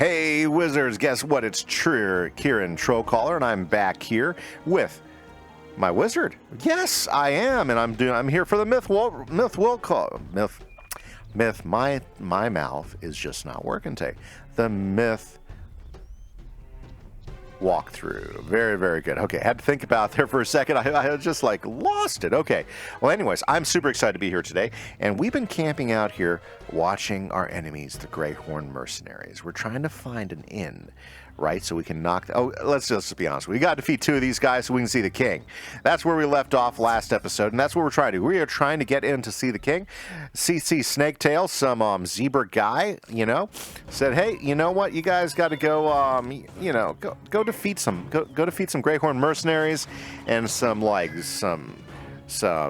Hey Wizards, guess what? It's Kieran Trollcaller, and I'm back here with my wizard. Yes, I am, and I'm here for the Myth. My mouth is just not working today. The Myth walkthrough. Very, very good. Okay, I had to think about there for a second. I just like lost it. Okay. Well, anyways, I'm super excited to be here today, and we've been camping out here watching our enemies, the Greyhorn mercenaries. We're trying to find an inn, right? So we can knock... let's just be honest. We got to defeat two of these guys so we can see the king. That's where we left off last episode, and that's what we're trying to do. We are trying to get in to see the king. See Snaketale, some zebra guy, you know, said, hey, you know what? You guys got to go, go defeat some Greyhorn mercenaries and some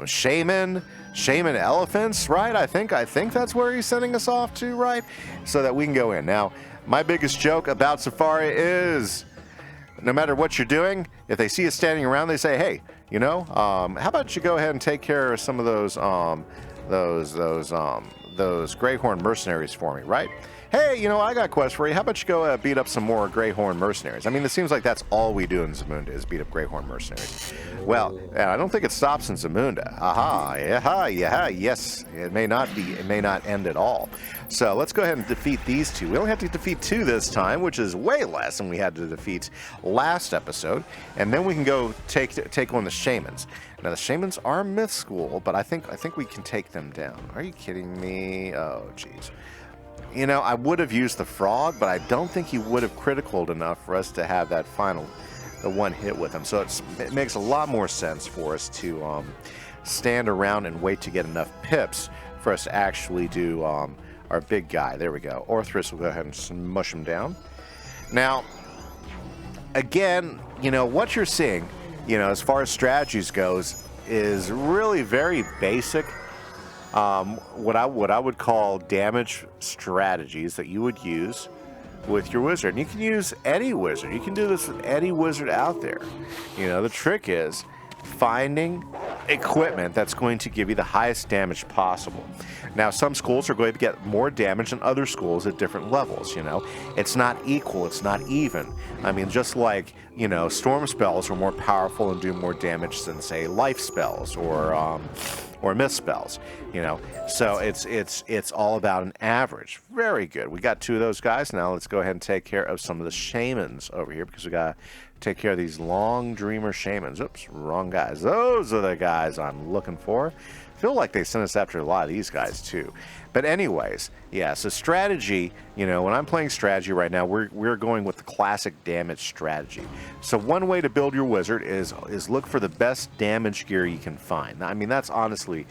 shaman elephants, right? I think that's where he's sending us off to, right? So that we can go in. Now, my biggest joke about Safari is no matter what you're doing, if they see you standing around, they say, hey, you know, how about you go ahead and take care of some of those Greyhorn mercenaries for me, right? Hey, you know, I got a quest for you. How about you go beat up some more Greyhorn mercenaries? I mean, it seems like that's all we do in Zamunda is beat up Greyhorn mercenaries. Well, I don't think it stops in Zamunda. Aha, yeah, yes. It may not be. It may not end at all. So let's go ahead and defeat these two. We only have to defeat two this time, which is way less than we had to defeat last episode. And then we can go take on the shamans. Now, the shamans are myth school, but I think we can take them down. Are you kidding me? Oh, jeez. You know, I would have used the frog, but I don't think he would have criticaled enough for us to have that the one hit with him. So it makes a lot more sense for us to stand around and wait to get enough pips for us to actually do our big guy. There we go. Orthrus will go ahead and smush him down. Now, again, you know, what you're seeing, you know, as far as strategies goes, is really very basic. What I would call damage strategies that you would use with your wizard. And you can use any wizard. You can do this with any wizard out there. You know, the trick is finding equipment that's going to give you the highest damage possible. Now, some schools are going to get more damage than other schools at different levels, you know. It's not equal, it's not even. I mean, just like, you know, storm spells are more powerful and do more damage than, say, life spells or myth spells, you know. So it's all about an average. Very good. We got two of those guys. Now let's go ahead and take care of some of the shamans over here, because we got to take care of these long dreamer shamans. Oops, wrong guys. Those are the guys I'm looking for. I feel like they sent us after a lot of these guys too. But anyways, yeah, so strategy, you know, when I'm playing strategy right now, we're going with the classic damage strategy. So one way to build your wizard is look for the best damage gear you can find. I mean, that's honestly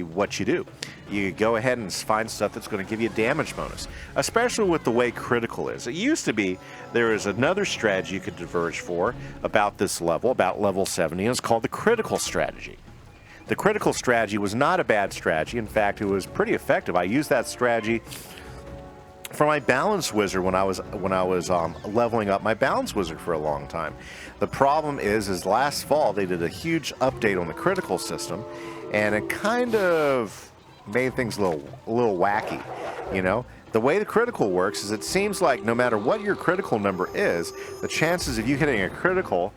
what you do. You go ahead and find stuff that's going to give you a damage bonus, especially with the way critical is. It used to be there is another strategy you could diverge for about this level, about level 70, and it's called the critical strategy. The critical strategy was not a bad strategy. In fact, it was pretty effective. I used that strategy for my balance wizard when I was leveling up my balance wizard for a long time. The problem is last fall they did a huge update on the critical system, and it kind of made things a little wacky, you know. The way the critical works is it seems like no matter what your critical number is, the chances of you hitting a critical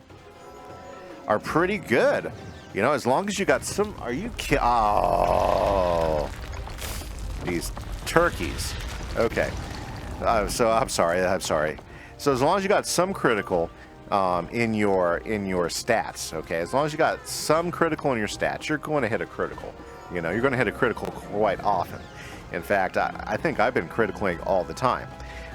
are pretty good. You know, as long as you got some... Are you kidding? Oh, these turkeys. Okay. So I'm sorry. So as long as you got some critical in your stats, okay? As long as you got some critical in your stats, you're going to hit a critical. You know, you're going to hit a critical quite often. In fact, I think I've been criticaling all the time.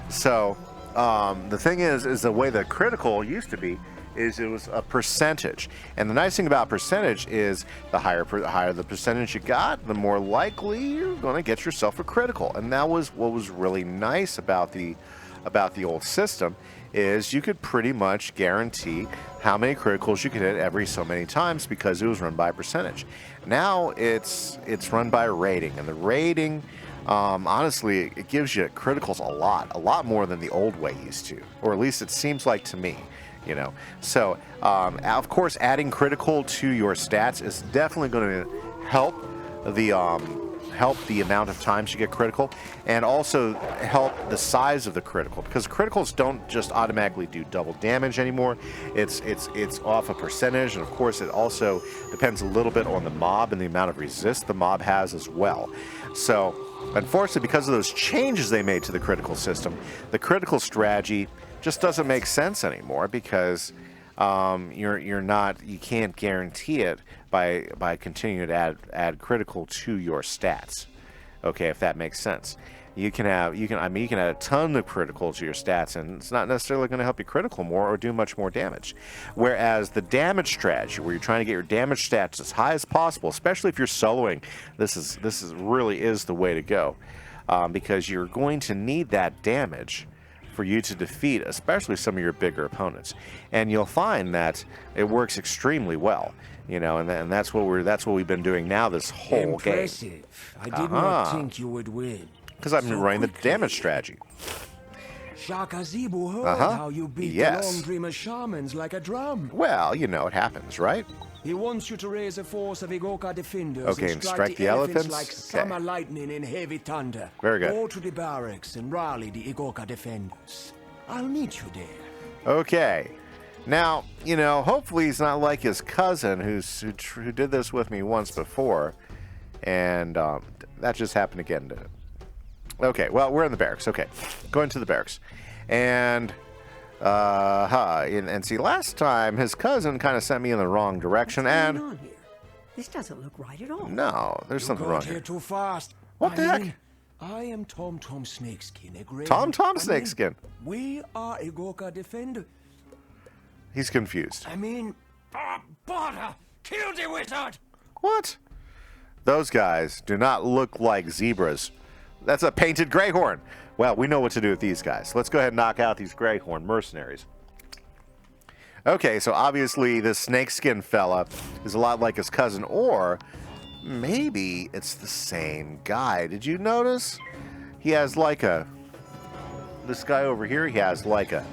So the thing is the way the critical used to be is it was a percentage. And the nice thing about percentage is the higher the percentage you got, the more likely you're going to get yourself a critical. And that was what was really nice about the old system, is you could pretty much guarantee how many criticals you could hit every so many times because it was run by percentage. Now it's run by rating, and the rating honestly, it gives you criticals a lot more than the old way used to, or at least it seems like to me. You know, so of course, adding critical to your stats is definitely going to help help the amount of times you get critical, and also help the size of the critical, because criticals don't just automatically do double damage anymore. It's off a percentage, and of course it also depends a little bit on the mob and the amount of resist the mob has as well. So unfortunately, because of those changes they made to the critical system, the critical strategy just doesn't make sense anymore, because you can't guarantee it by continuing to add critical to your stats. Okay, if that makes sense. You can add a ton of critical to your stats, and it's not necessarily going to help you critical more or do much more damage. Whereas the damage strategy, where you're trying to get your damage stats as high as possible, especially if you're soloing, this really is the way to go, because you're going to need that damage for you to defeat, especially some of your bigger opponents, and you'll find that it works extremely well. And that's what we've been doing now this whole Impressive. game. I did not think you would win. Because I've been running the damage strategy. Shaka Zebu heard how you beat the Long Dreamer shamans like a drum. Well, it happens, right? He wants you to raise a force of Igoka defenders and strike the elephants like summer lightning in heavy thunder. Very good. Go to the barracks and rally the Igoka defenders. I'll meet you there. Okay. Now, hopefully he's not like his cousin who did this with me once before, and that just happened again, didn't it? Okay, well, we're in the barracks. Okay, going to the barracks, and see, last time his cousin kind of sent me in the wrong direction, What's going on here? This doesn't look right at all. No, there's something wrong here. Too fast. What the heck? I am Tom Snakeskin. Tom Snakeskin. We are Igoka defender. He's confused. Barter, kill the wizard. What? Those guys do not look like zebras. That's a painted greyhorn. Well, we know what to do with these guys. Let's go ahead and knock out these greyhorn mercenaries. Okay, so obviously this snakeskin fella is a lot like his cousin, or maybe it's the same guy. Did you notice? He has like this guy over here, he has like a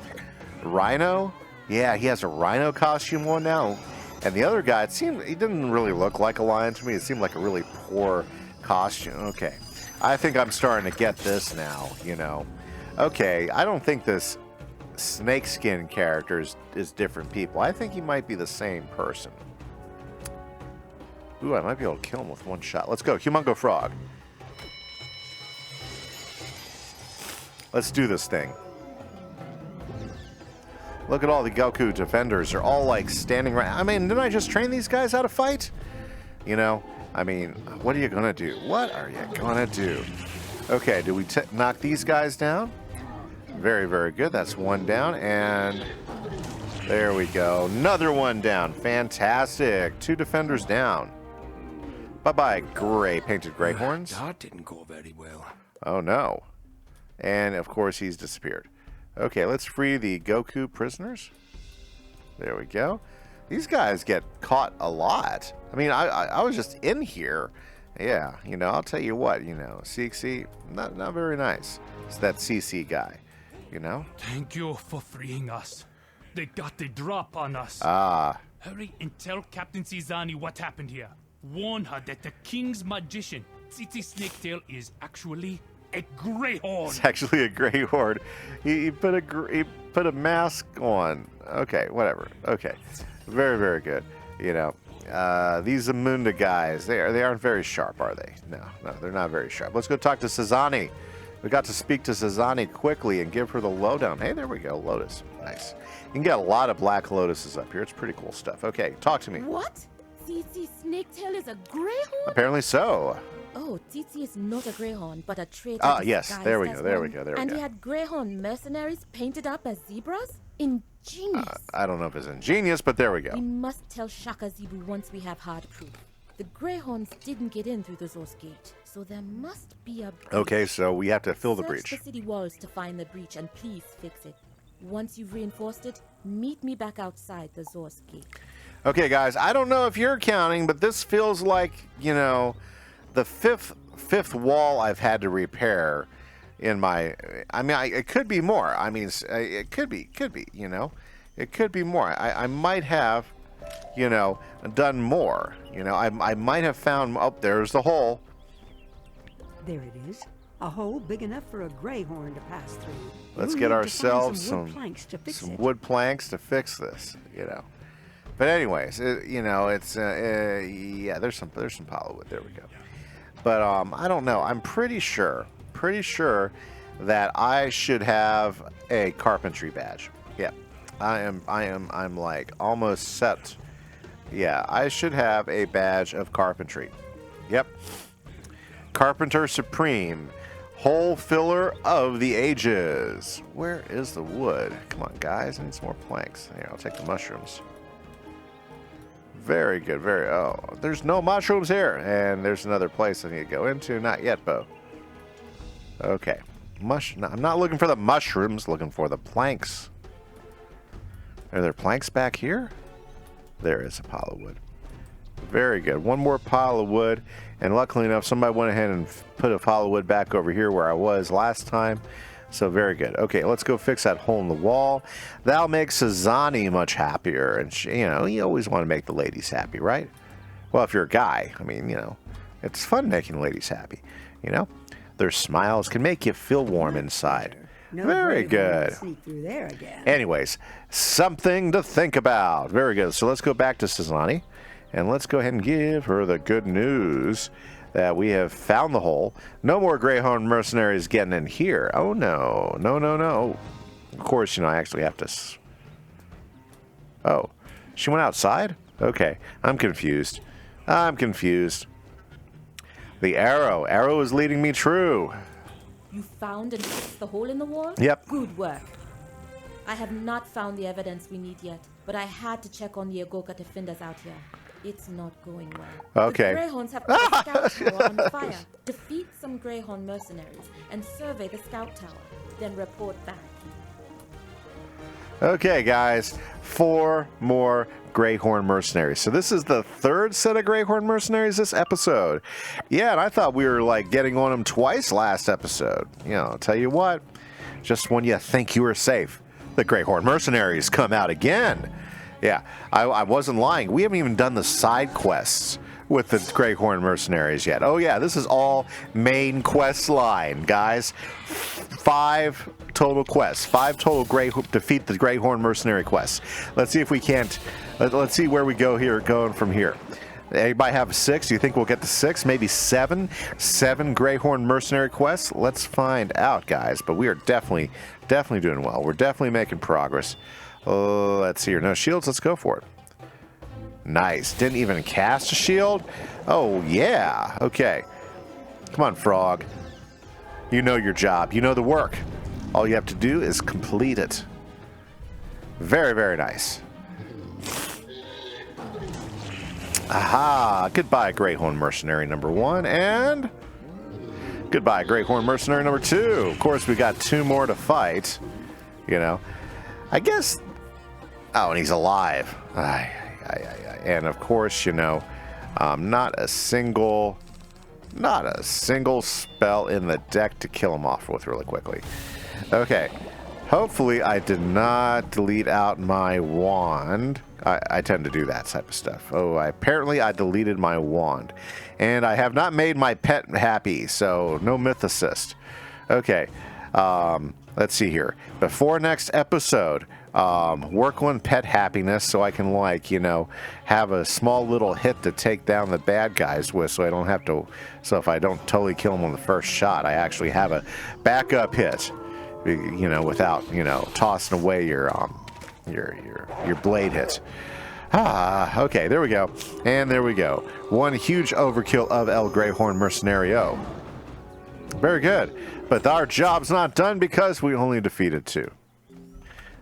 rhino. Yeah, he has a rhino costume on now. And the other guy, he didn't really look like a lion to me. It seemed like a really poor costume. Okay. I think I'm starting to get this now, Okay, I don't think this snakeskin character is different people. I think he might be the same person. Ooh, I might be able to kill him with one shot. Let's go, Humongo Frog. Let's do this thing. Look at all the Goku defenders. They're all like standing right. Didn't I just train these guys how to fight? What are you gonna do? What are you gonna do? Okay, do we knock these guys down? Very, very good. That's one down, and there we go. Another one down. Fantastic. 2 defenders down. Bye-bye, painted greyhorns. That didn't go very well. Oh, no. And, of course, he's disappeared. Okay, let's free the Goku prisoners. There we go. These guys get caught a lot. I was just in here. Yeah, I'll tell you what, CC, not very nice. It's that CC guy, Thank you for freeing us. They got the drop on us. Hurry and tell Captain Cizani what happened here. Warn her that the king's magician, Tsitsi Snaketail, is actually a greyhorn. It's actually a greyhorn. He put a mask on. Okay, whatever. Okay, very, very good. These Zamunda guys, they aren't very sharp, are they? No, they're not very sharp. Let's go talk to Cizani. We got to speak to Cizani quickly and give her the lowdown. Hey, there we go, Lotus. Nice. You can get a lot of black lotuses up here. It's pretty cool stuff. Okay, talk to me. What? Tsitsi Snaketail is a greyhorn? Apparently so. Oh, Tsitsi is not a greyhorn, but a traitor. Yes, there we go, there we go, there we go. And he had greyhorn mercenaries painted up as zebras? Ingenious. I don't know if it's ingenious, but there we go. We must tell Shaka Zebu once we have hard proof. The greyhorns didn't get in through the Zor's gate, so there must be a breach. Okay, so we have to fill the breach. Search the city walls to find the breach, and please fix it. Once you've reinforced it, meet me back outside the Zor's gate. Okay, guys, I don't know if you're counting, but this feels like, the fifth wall I've had to repair in my... it could be more. It could be, It could be more. I might have, done more. I might have found... Oh, there's the hole. There it is. A hole big enough for a greyhorn to pass through. Let's We'll get need to ourselves find some wood planks to fix this, you know. But anyways, you know, it's yeah, there's some pile of wood. There we go. But I don't know. I'm pretty sure that I should have a carpentry badge. Yeah, I'm like almost set. Yeah, I should have a badge of carpentry. Yep. Carpenter Supreme. Hole filler of the ages. Where is the wood? Come on, guys. I need some more planks. Here, I'll take the mushrooms. Very good. Oh, there's no mushrooms here. And there's another place I need to go into. Not yet, Bo. Okay. I'm not looking for the mushrooms. Looking for the planks. Are there planks back here? There is a pile of wood. Very good. One more pile of wood. And luckily enough, somebody went ahead and put a pile of wood back over here where I was last time. So very good. Okay, let's go fix that hole in the wall. That'll make Sazani much happier. And, you know, you always want to make the ladies happy, right? Well, if you're a guy, I mean, you know, it's fun making ladies happy. You know, their smiles can make you feel warm inside. Very good. Sneak through there again. Anyways, something to think about. Very good. So let's go back to Sazani. And let's go ahead and give her the good news that we have found the hole. No more Greyhorn mercenaries getting in here. Oh, no. No. Of course, you know, I actually have to... Oh, she went outside? Okay, I'm confused. The arrow is leading me true. You found and fixed the hole in the wall? Yep. Good work. I have not found the evidence we need yet, but I had to check on the Agoka defenders out here. It's not going well. Okay. The Greyhorns have put a scout tower on fire. Defeat some Greyhorn mercenaries and survey the scout tower. Then report back. Okay, guys. 4 more Greyhorn mercenaries. So this is the 3rd set of Greyhorn mercenaries this episode. Yeah, and I thought we were like getting on them twice last episode. You know, I'll tell you what. Just when you think you were safe, the Greyhorn mercenaries come out again. Yeah, I wasn't lying. We haven't even done the side quests with the Greyhorn mercenaries yet. Oh yeah, this is all main quest line, guys. 5 total quests. 5 total defeat the Greyhorn mercenary quests. Let's see if we can't. Let's see where we go here. Going from here. Anybody have 6? Do you think we'll get to 6? Maybe 7? 7 Greyhorn mercenary quests? Let's find out, guys. But we are definitely doing well. We're definitely making progress. Let's see here. No shields. Let's go for it. Nice. Didn't even cast a shield? Oh, yeah. Okay. Come on, frog. You know your job. You know the work. All you have to do is complete it. Very, very nice. Aha. Goodbye, Greyhorn Mercenary number 1. And goodbye, Greyhorn Mercenary number 2. Of course, we got 2 more to fight. You know. I guess... Oh, and he's alive. And of course, you know, not a single spell in the deck to kill him off with really quickly. Okay. Hopefully I did not delete out my wand. I tend to do that type of stuff. Oh, apparently I deleted my wand. And I have not made my pet happy, so no myth assist. Okay. Let's see here. Before next episode, work on pet happiness so I can, like, you know, have a small little hit to take down the bad guys with, so I don't have to, so if I don't totally kill them on the first shot, I actually have a backup hit, you know, without, you know, tossing away your blade hit. Okay, there we go. And there we go. One huge overkill of El Greyhorn Mercenario. Very good. But our job's not done because we only defeated 2.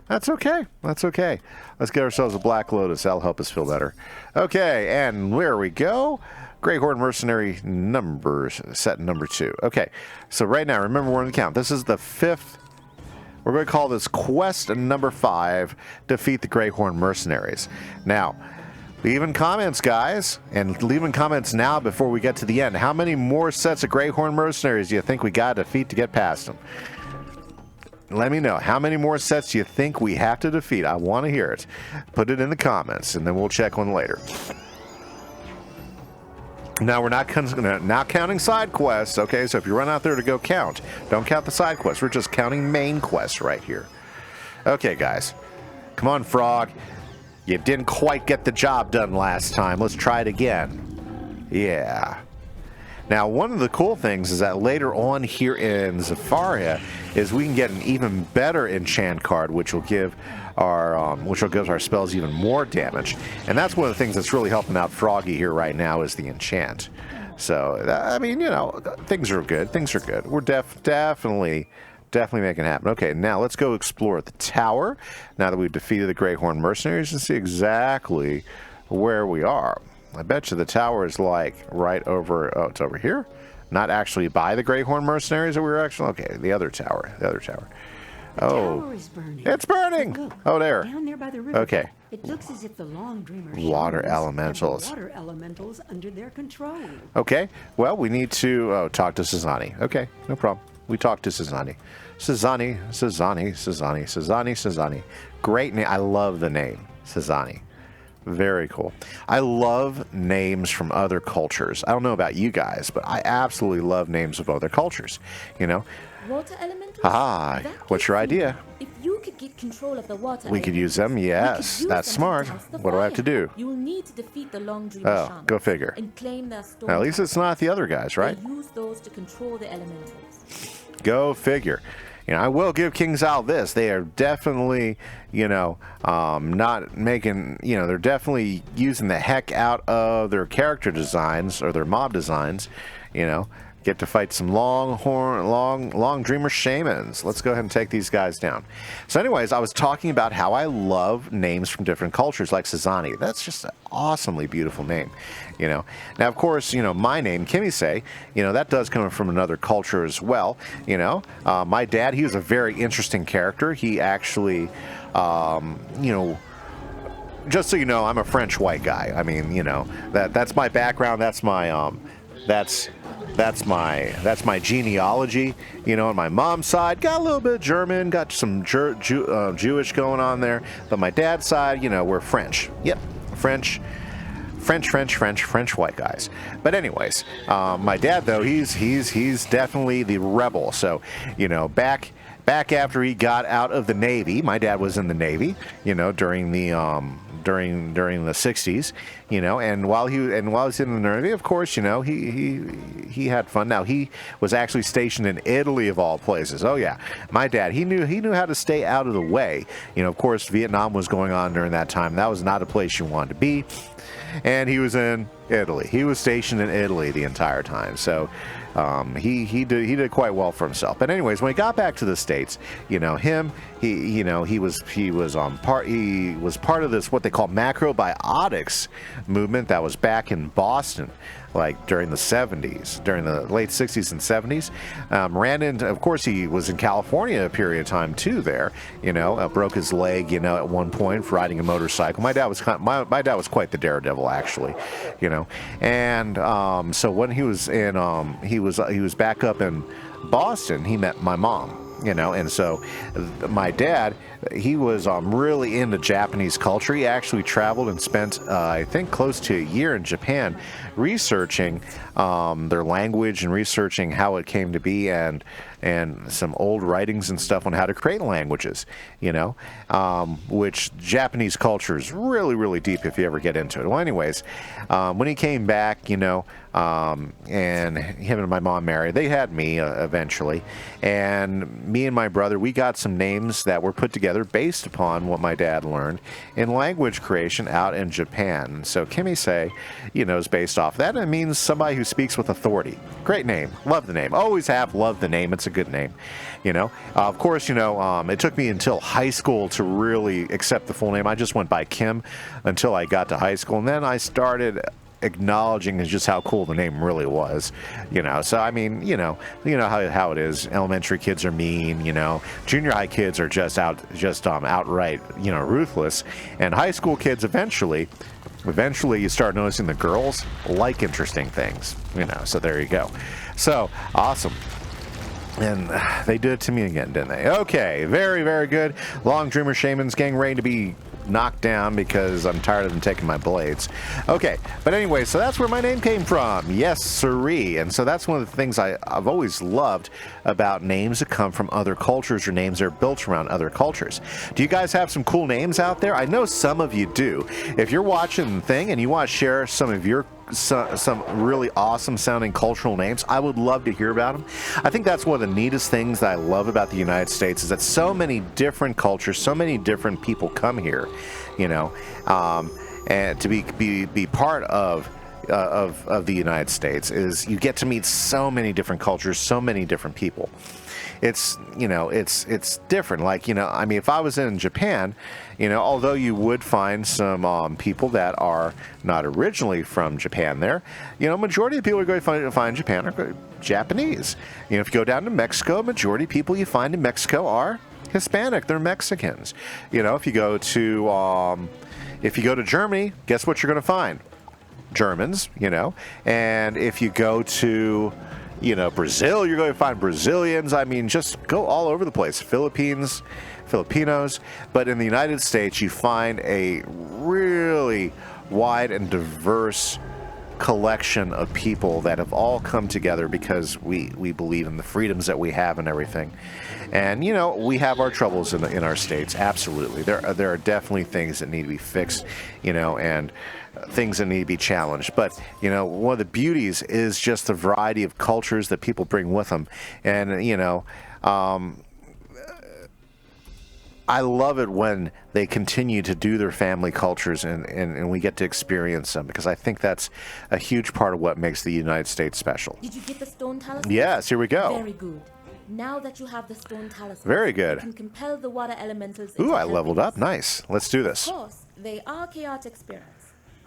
That's okay. That's okay. Let's get ourselves a Black Lotus. That'll help us feel better. Okay, and there we go. Greyhorn Mercenary numbers, set number 2. Okay, so right now, remember we're on the count. This is the 5th. We're going to call this quest number 5, Defeat the Greyhorn Mercenaries. Now, leave in comments, guys, and leave in comments now before we get to the end. How many more sets of Greyhorn Mercenaries do you think we got to defeat to get past them? Let me know. How many more sets do you think we have to defeat? I want to hear it. Put it in the comments, and then we'll check on later. Now, we're not counting side quests, okay? So if you run out there to go count, don't count the side quests. We're just counting main quests right here. Okay, guys. Come on, Frog. You didn't quite get the job done last time. Let's try it again. Yeah. Now, one of the cool things is that later on here in Zafaria is we can get an even better enchant card, which will give our spells even more damage. And that's one of the things that's really helping out Froggy here right now is the enchant. So, I mean, you know, things are good. Things are good. We're definitely making it happen. Okay, now let's go explore the tower. Now that we've defeated the Greyhorn mercenaries and see exactly where we are. I bet you the tower is like right over, oh, it's over here? Not actually by the Greyhorn mercenaries that we were actually, okay, the other tower. The tower is burning. It's burning! Look, oh, there. Down there by the river. Okay. It looks as if the Long Dreamer Water shamans elementals. have the water elementals under their control. Okay, well, we need to talk to Sazani. Okay, no problem. We talked to Sazani. Sazani. Great name. I love the name, Sazani. Very cool. I love names from other cultures. I don't know about you guys, but I absolutely love names of other cultures. You know? Water elementals? Ah, what's your idea? If you could get control of the water we could use them, yes. That's smart. What do I have to do? You will need to defeat the Long Dreamer shamans. Go figure. And claim their stone. At least it's not the other guys, right? They use those to control the elementals. Go figure. You know, I will give King Zal this. They are definitely, you know, not making, you know, they're definitely using the heck out of their character designs or their mob designs, you know. Get to fight some long dreamer shamans. Let's go ahead and take these guys down. So anyways, I was talking about how I love names from different cultures like Sazani. That's just an awesomely beautiful name, you know. Now, of course, you know, my name, Kimise, you know, that does come from another culture as well, you know. My dad, he was a very interesting character. He actually, you know, just so you know, I'm a French white guy. I mean, you know, that's my background. That's my, that's my genealogy, you know. On my mom's side, got a little bit of German, got some Jewish going on there. But my dad's side, you know, we're French. Yep, French white guys. But anyways, my dad though, he's definitely the rebel. So, you know, back after he got out of the Navy, my dad was in the Navy, you know, during the during the 60s, you know, and while he was in the Navy, of course, you know, he had fun. Now he was actually stationed in Italy of all places. Oh yeah, my dad, he knew how to stay out of the way. You know, of course, Vietnam was going on during that time. That was not a place you wanted to be. And he was in Italy. He was stationed in Italy the entire time. So he did quite well for himself. But anyways, when he got back to the States, you know, he was part of this what they call macrobiotics movement that was back in Boston, like during the 70s, during the late 60s and 70s. Ran into, of course, he was in California a period of time too. There, you know, broke his leg, you know, at one point for riding a motorcycle. My dad was quite the daredevil, actually, you know. And so when he was in, he was back up in Boston, he met my mom. You know, and so my dad, he was really into Japanese culture. He actually traveled and spent, I think, close to a year in Japan researching their language and researching how it came to be, and some old writings and stuff on how to create languages, you know, which Japanese culture is really, really deep if you ever get into it. Well, anyways, when he came back, you know, and him and my mom married, they had me eventually, and me and my brother, we got some names that were put together based upon what my dad learned in language creation out in Japan. So Kimise, you know, is based off that. It means somebody who speaks with authority. Great name. Love the name. Always have loved the name. It's a good name, you know. Of course, you know, it took me until high school to really accept the full name. I just went by Kim until I got to high school, and then I started acknowledging just how cool the name really was, you know. So I mean, you know how it is. Elementary kids are mean, you know. Junior high kids are just outright, you know, ruthless, and high school kids eventually you start noticing the girls like interesting things, you know. So there you go. So awesome. And they did it to me again, didn't they? Okay, very, very good. Long Dreamer Shamans getting ready to be knocked down because I'm tired of them taking my blades. Okay, but anyway, so that's where my name came from. Yes, siree. And so that's one of the things I've always loved about names that come from other cultures or names that are built around other cultures. Do you guys have some cool names out there? I know some of you do. If you're watching the thing and you want to share some of your some really awesome sounding cultural names, I would love to hear about them. I think that's one of the neatest things that I love about the United States is that so many different cultures, so many different people come here, you know, and to be part of the United States is you get to meet so many different cultures, so many different people. It's, you know, it's different. Like, you know, I mean, if I was in Japan, you know, although you would find some people that are not originally from Japan there, you know, majority of people are going to find Japan are Japanese. You know, if you go down to Mexico, majority of people you find in Mexico are Hispanic. They're Mexicans. You know, if you go to Germany, guess what you're going to find? Germans, you know. And if you go to, you know, Brazil, you're going to find Brazilians. I mean, just go all over the place. Filipinos. But in the United States, you find a really wide and diverse collection of people that have all come together because we believe in the freedoms that we have and everything. And, you know, we have our troubles in our states. Absolutely. There are definitely things that need to be fixed, you know, and things that need to be challenged. But, you know, one of the beauties is just the variety of cultures that people bring with them. And, you know, I love it when they continue to do their family cultures and we get to experience them, because I think that's a huge part of what makes the United States special. Did you get the stone talisman? Yes, here we go. Very good. Now that you have the stone talisman, very good. You can compel the water elementals. Ooh, I leveled up. Nice. Let's do this. Of course, they are chaotic spirits.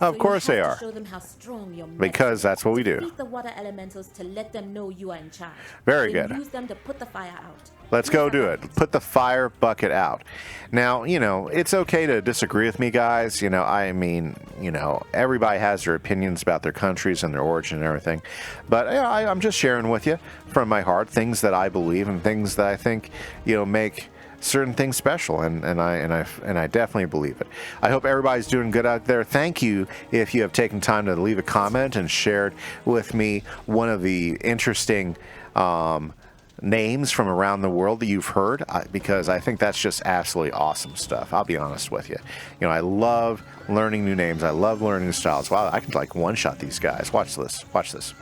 Of course they are. Show them how strong your because that's what we do. Defeat the water elementals to let them know you are in charge. Very then good. Use them to put the fire out. Let's go do it. Put the fire bucket out. Now, you know, it's okay to disagree with me, guys. You know, I mean, you know, everybody has their opinions about their countries and their origin and everything. But you know, I'm just sharing with you from my heart things that I believe and things that I think, you know, make certain things special, and I definitely believe it. I hope everybody's doing good out there. Thank you if you have taken time to leave a comment and shared with me one of the interesting names from around the world that you've heard, because I think that's just absolutely awesome stuff. I'll be honest with you. You know, I love learning new names. I love learning new styles. Wow, I could like one-shot these guys. Watch this. Watch this.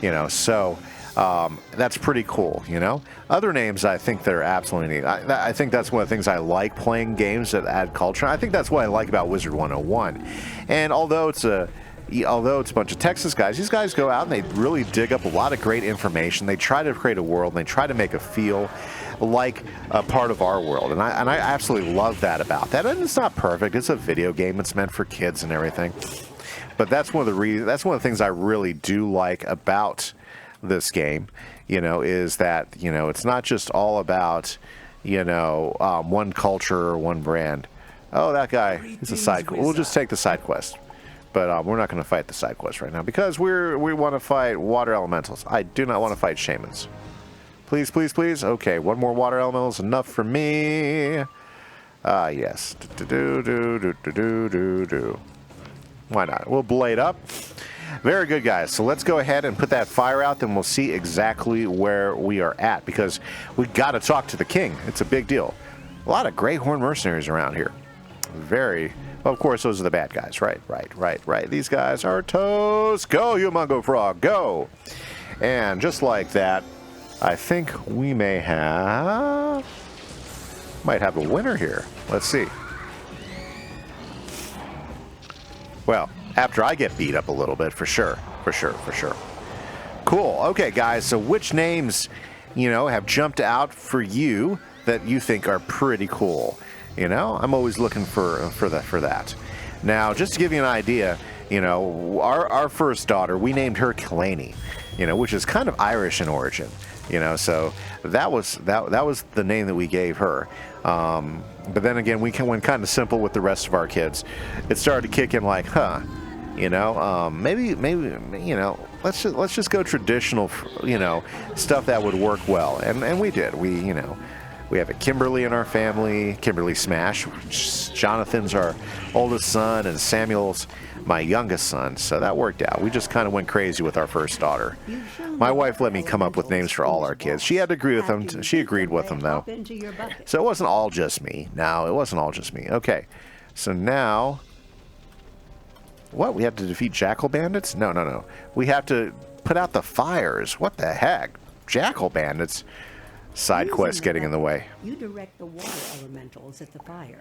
You know, so that's pretty cool, you know. Other names I think that are absolutely neat. I think that's one of the things I like playing games that add culture. I think that's what I like about Wizard101. And although it's a bunch of Texas guys, these guys go out and they really dig up a lot of great information. They try to create a world, and they try to make it feel like a part of our world. And I absolutely love that about that. And it's not perfect. It's a video game. It's meant for kids and everything. But that's one of the things I really do like about this game, you know, is that, you know, it's not just all about, you know, one culture or one brand. Oh, that guy is a side quest. We'll just take the side quest. But we're not going to fight the side quest right now because we want to fight water elementals. I do not want to fight shamans. Please, please, please. Okay, one more water elemental is enough for me. Yes. Why not? We'll blade up. Very good, guys. So let's go ahead and put that fire out, then we'll see exactly where we are at, because we got to talk to the king. It's a big deal. A lot of Greyhorn mercenaries around here. Very... Well, of course, those are the bad guys. Right. These guys are toast. Go, you Mungo Frog, go. And just like that, I think we might have a winner here. Let's see. Well, after I get beat up a little bit, for sure. Cool. Okay, guys, so which names, you know, have jumped out for you that you think are pretty cool? You know, I'm always looking for that. Now, just to give you an idea, you know, our first daughter, we named her Killaney, you know, which is kind of Irish in origin, you know, so that was the name that we gave her. But then again, we went kind of simple with the rest of our kids. It started to kick in like, you know, maybe, you know, let's just go traditional, you know, stuff that would work well, and we did. We We have a Kimberly in our family, Kimberly Smash. Jonathan's our oldest son, and Samuel's my youngest son, so that worked out. We just kind of went crazy with our first daughter. My wife let me come up with names for all our kids. She had to agree with them. She agreed with them, though. So it wasn't all just me. No, it wasn't all just me. Okay, so now... What? We have to defeat jackal bandits? No, no, no. We have to put out the fires. What the heck? Jackal bandits? Side quest getting in the way. You direct the water elementals at the fire.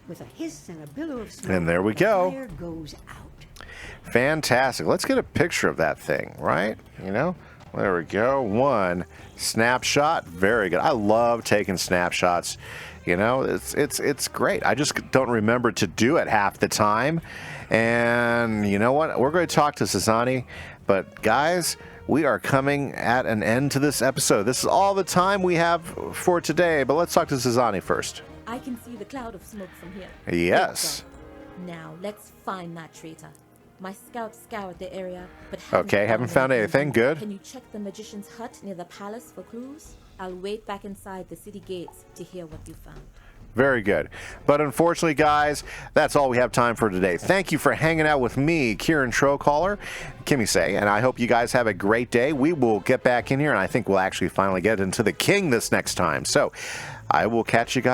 With a hiss and a billow of smoke, and there we go. The fire goes out. Fantastic. Let's get a picture of that thing, right? You know? There we go. One snapshot. Very good. I love taking snapshots. You know, it's great. I just don't remember to do it half the time. And you know what? We're going to talk to Sazani. But guys, we are coming at an end to this episode. This is all the time we have for today. But let's talk to Sazani first. I can see the cloud of smoke from here. Yes. Now, let's find that traitor. My scouts scoured the area, but haven't found anything. Good. Can you check the magician's hut near the palace for clues? I'll wait back inside the city gates to hear what you found. Very good. But unfortunately, guys, that's all we have time for today. Thank you for hanging out with me, Kieran Trollcaller, Kimise, and I hope you guys have a great day. We will get back in here, and I think we'll actually finally get into the king this next time. So I will catch you guys.